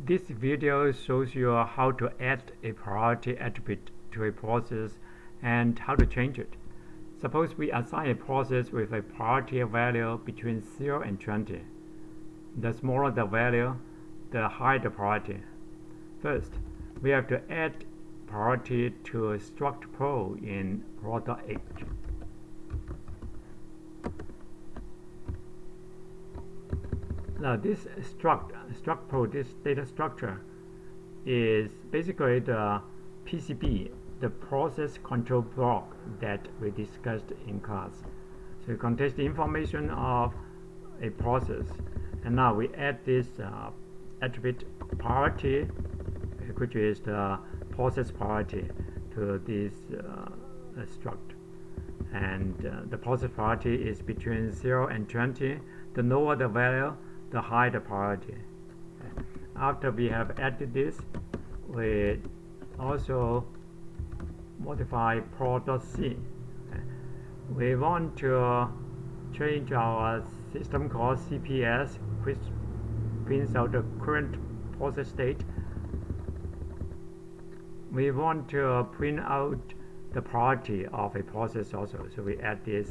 This video shows you how to add a priority attribute to a process and how to change it. Suppose we assign a process with a priority value between 0 and 20. The smaller the value, the higher the priority. First, we have to add priority to struct pro in pro.h. Now this struct pro, this data structure, is basically the PCB, the process control block that we discussed in class. So it contains the information of a process, and now we add this attribute priority, which is the process priority, to this struct. And the process priority is between 0 and 20. The lower the value, the higher the priority. After we have added this, we also modify pro.c. We want to change our system called CPS, which prints out the current process state. We want to print out the priority of a process also, so we add this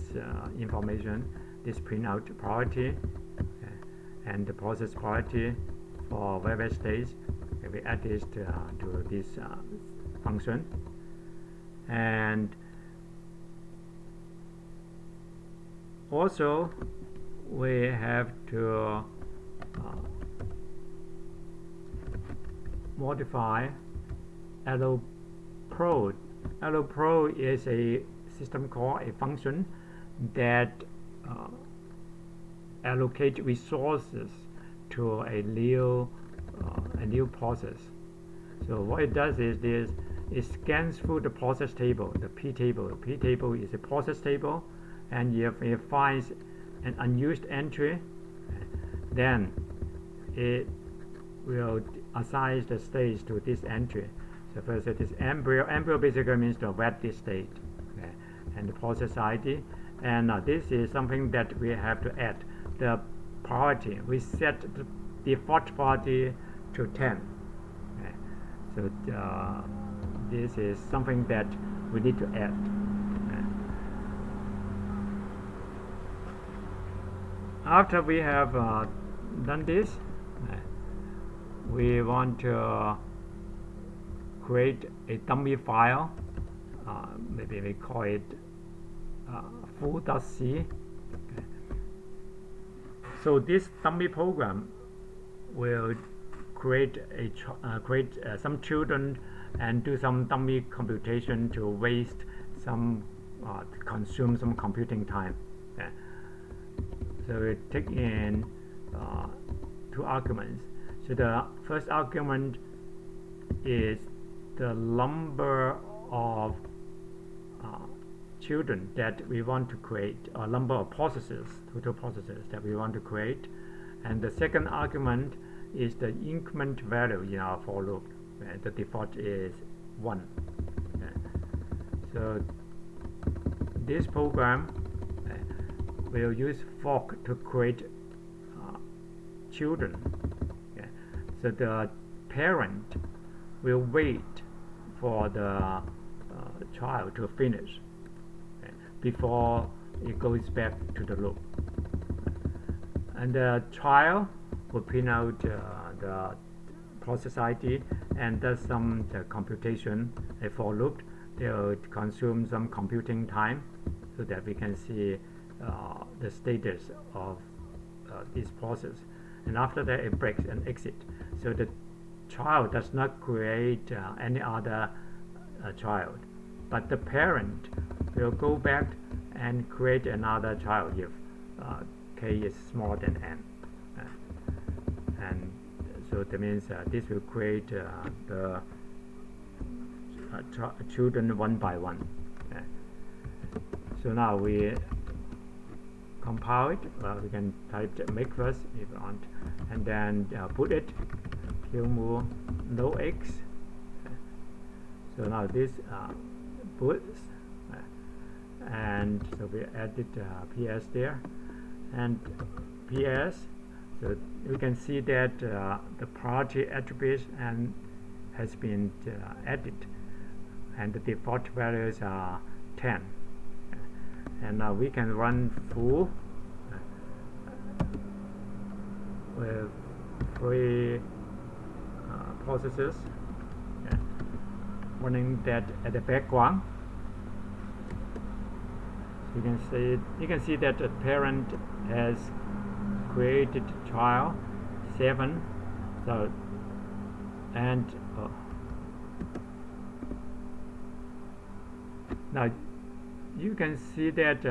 information, this printout priority, and the process priority for various states. We add this to this function, and also we have to modify allo pro. Allo pro is a system call, a function that allocate resources to a new process. So what it does is this: it scans through the process table, the P table. The P table is a process table, and if it finds an unused entry, then it will assign the states to this entry. So first it is embryo. Embryo basically means the wet state, and the process ID. And this is something that we have to add. The priority, we set the default priority to 10. So this is something that we need to add. After we have done this, we want to create a dummy file. Maybe we call it full.c. So this dummy program will create some children and do some dummy computation to waste some, consume some computing time. So we take in two arguments. So the first argument is the number of children that we want to create, or number of processes, total processes that we want to create. And the second argument is the increment value in our for loop. The default is 1. So this program will use fork to create children. So the parent will wait for the child to finish before it goes back to the loop. And the child will print out the process ID and does some computation, a for loop. They will consume some computing time so that we can see the status of this process. And after that, it breaks and exits. So the child does not create any other child, but the parent will go back and create another child if k is smaller than n. And so that means this will create the children one by one. So now we compile it. We can type make first if you want, and then put it qmu no x. So now this puts, and so we added ps there, and ps So you can see that the priority attributes and has been added, and the default values are 10. And now we can run full with 3 processes running that at the background. You can see that the parent has created child 7. So and now you can see that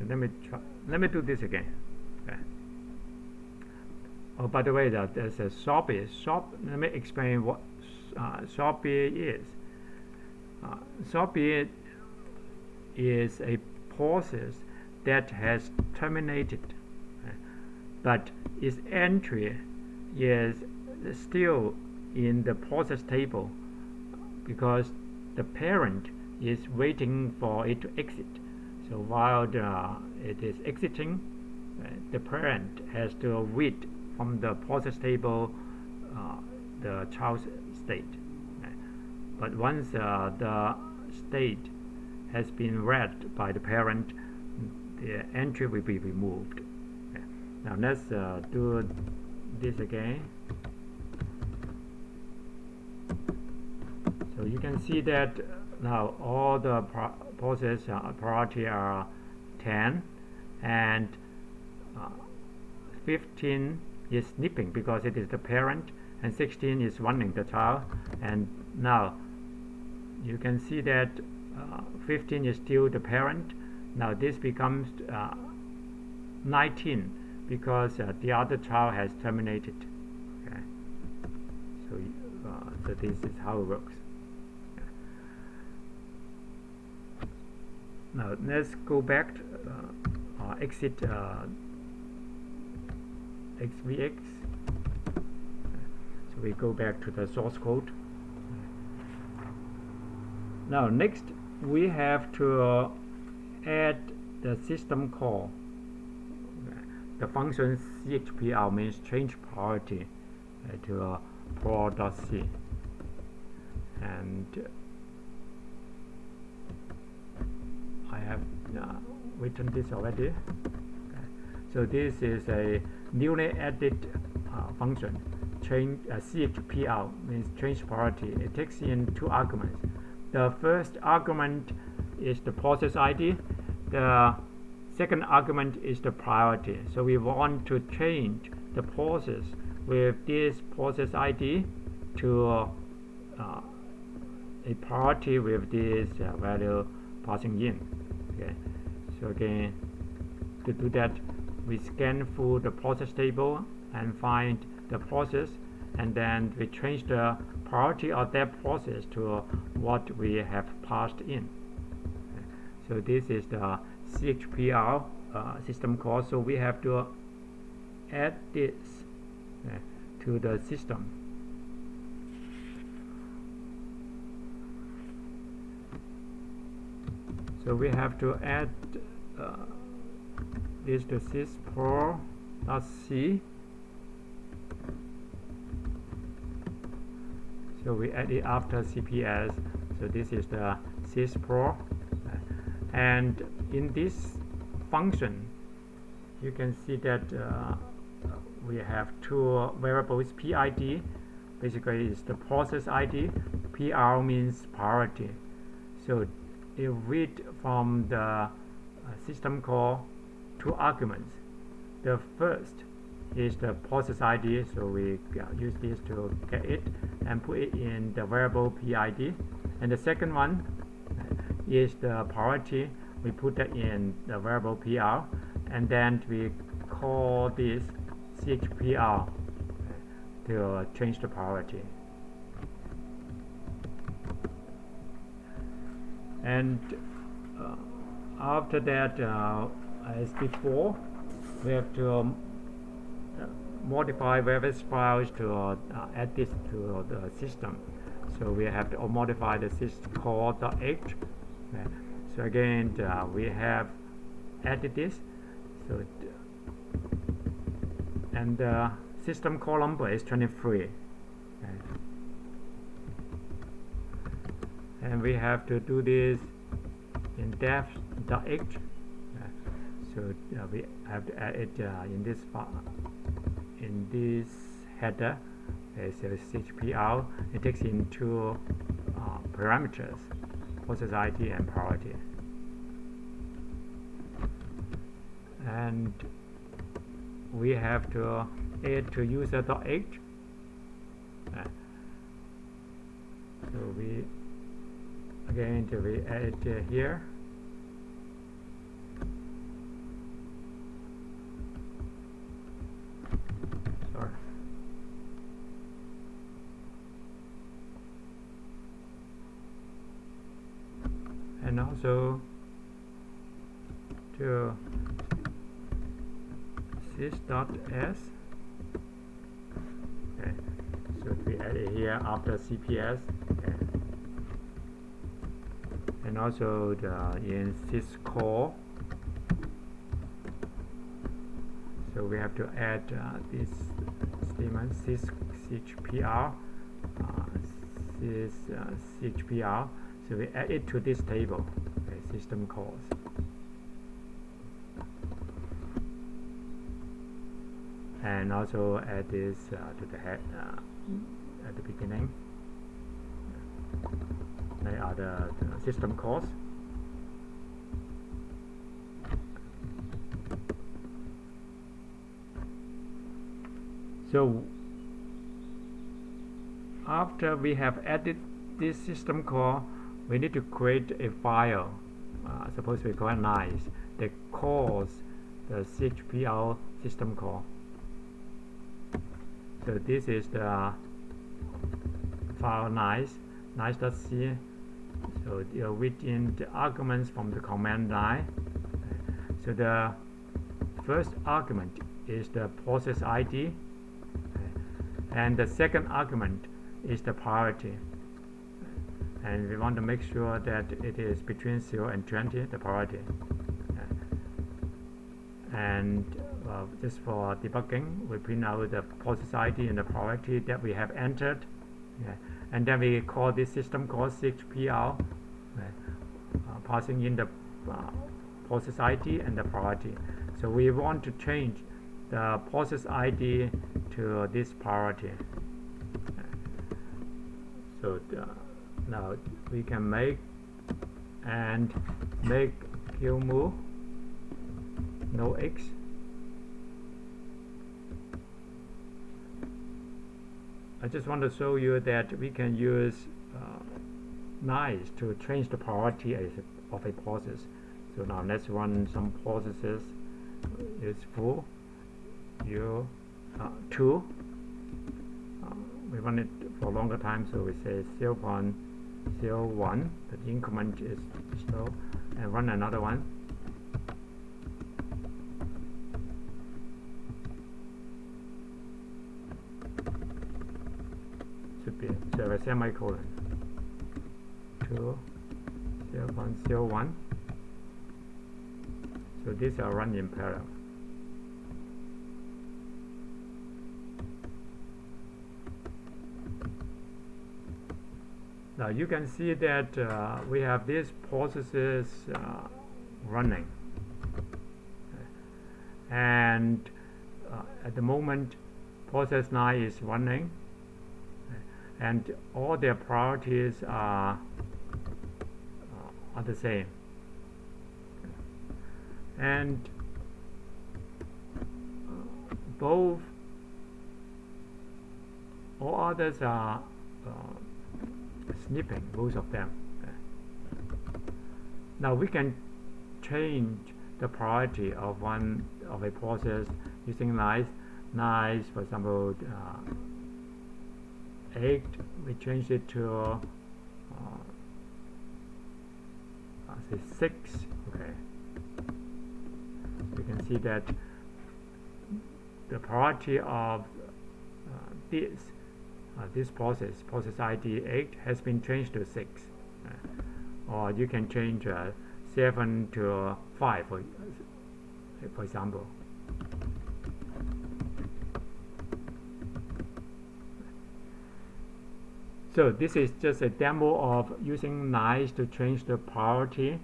let me do this again. Okay. Oh, by the way, there's a SOP. Let me explain what SOP is. SOP is a process that has terminated, but its entry is still in the process table because the parent is waiting for it to exit. So while it is exiting, the parent has to read from the process table the child's state. But once the state has been read by the parent, the entry will be removed. Now let's do this again. So you can see that now all the process priority are 10, and 15 is snipping because it is the parent, and 16 is running the child. And now you can see that 15 is still the parent. Now this becomes 19 because the other child has terminated. Okay. So this is how it works. Now let's go back exit xv6. So we go back to the source code. Now next we have to add the system call. The function chpl means change priority to pro.c, and I have written this already. Okay. So this is a newly added function. Change chpl means change priority. It takes in 2 arguments. The first argument is the process ID. The second argument is the priority. So we want to change the process with this process ID to a priority with this value passing in. Okay. So again, to do that, we scan through the process table and find the process, and then we change the priority of that process to what we have passed in. Okay. So this is the chpl system call. So we have to add this to the system. So we have to add this to syspro.c. So we add it after CPS. So this is the syspro, and in this function, you can see that we have 2 variables. PID basically is the process ID. PR means priority. So it read from the system call 2 arguments. The first is the process ID, so we use this to get it and put it in the variable PID. And the second one is the priority. We put that in the variable PR, and then we call this chpl to change the priority. And after that, as before, we have to modify various files to add this to the system. So we have to modify the syscall.h. So again, we have added this. So and the system call number is 23. And we have to do this in def.h. So we have to add it in this header. So chpl. It takes in two parameters, process ID and priority. And we have to add to user.h. So we add it here. Sorry. And also to sys.s. Okay. So we add it here after CPS. Okay. And also in syscall. So we have to add this statement chpl, chpl. So we add it to this table, okay, system calls. And also add this to the head at the beginning. They are the system calls. So after we have added this system call, we need to create a file. Suppose we call it nice that calls the chpl system call. So this is the file nice.c. So within the arguments from the command line. So the first argument is the process ID, and the second argument is the priority. And we want to make sure that it is between 0 and 20, the priority. And just for debugging, we print out the process ID and the priority that we have entered. And then we call this system call chpl, passing in the process ID and the priority. So we want to change the process ID to this priority. So now we can make kill move no x. I just want to show you that we can use nice to change the priority of a process. So now let's run some processes. It's full. 2. We run it for a longer time, so we say 0.01. The increment is slow, and run another one. Should be a semicolon. 2, 0.01. So these are run in parallel. Now you can see that we have these processes running, and at the moment process 9 is running, and all their priorities are the same, and all others are snipping, both of them. Now we can change the priority of a process using nice, for example, 8. We change it to say 6. Okay. We can see that the priority of this process ID 8 has been changed to 6. Or you can change 7 to 5 for example. So this is just a demo of using knives to change the priority,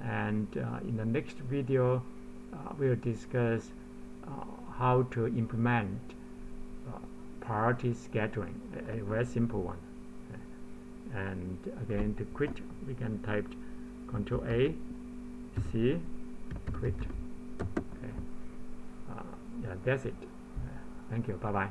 and in the next video we'll discuss how to implement priority scheduling, a very simple one. And again, to quit, we can type Ctrl A, C, quit. Okay. Yeah, that's it. Thank you. Bye bye.